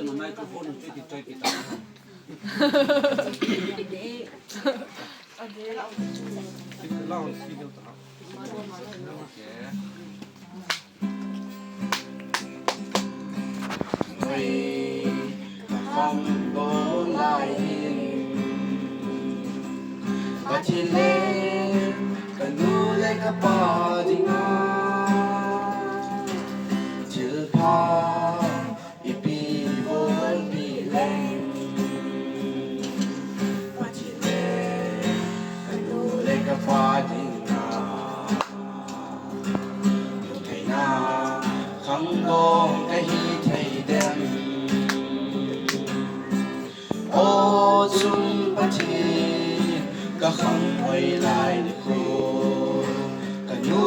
to the microphone and try it out. Keep it loud, keep it out. Okay. ฟังโบราณอาทิเล่กันดูเล็กกับปาดิงาจิลพาอีปีโบปีเล่อาทิเล่กันดูเล็กกับปาดิงาลูกไทยนาขังโดงกะฮีไทยเดมโอ้จุมปะทีก็ขังไว้ลายในครูกันนู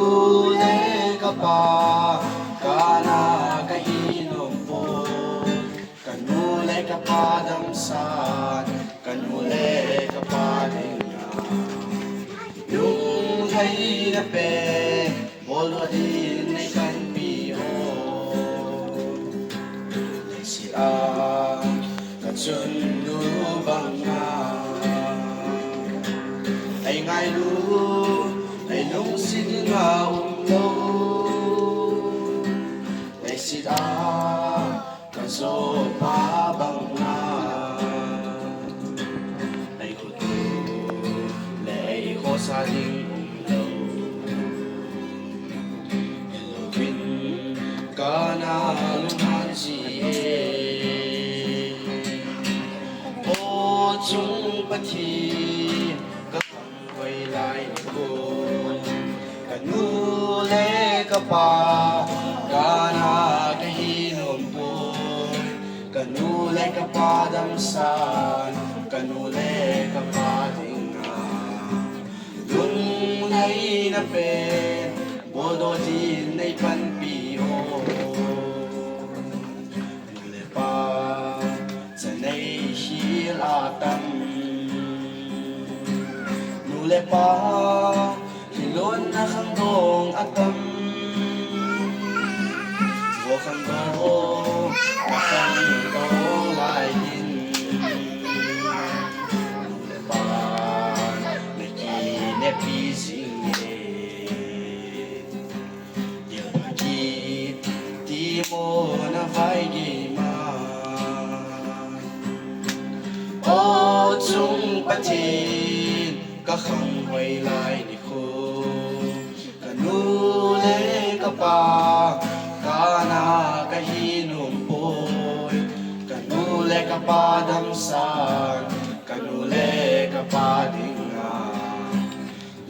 เล่ก็ปากาณากะฮีนมโปกันนูเล่ก็ปาดำสานกันนูเล่ก็ปาเดียลุงไทยนะเป้บอลวดีในกันปีโอเลสิอาจนดูบังนาไอ้ไงรู้ไอ้ลุงสิดงาอุ้มโลไอ้สิดากันโซปาบังนาไอ้กุตูและไอ้โคซาดิงอุ้มโลเฮโลคินกานาลุงฮันซีจุงปะทีก็ทำไว้ลายในโกกันนูเล่ก็ปากาณากะฮีนมปูกันนูเล่ก็ปาดำสานกันนูเล่ก็ปาดิงาลุงในนะเป็นโบโดจีในพันปีโอนูเล่ปาจะในฮีลาตัมนูเลปาฮิลอนนะขังดงอัตัมโวขังดงนะขังดงลายดินนูเลปาเนกีเนปีซิงเอเดี๋ยวเมื่อกี้ที่โมนะไฟกีมาโอ้จุงปะทีก็ขังไว้ลายในคูกันนูเล่ก็ปากาณากะฮีนุ่มปุยกันนูเล่ก็ปาดำสานกันนูเล่ก็ปาดิงา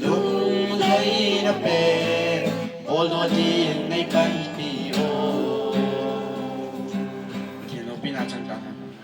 ลุงไทยนะเป็นโอโลดีในกัน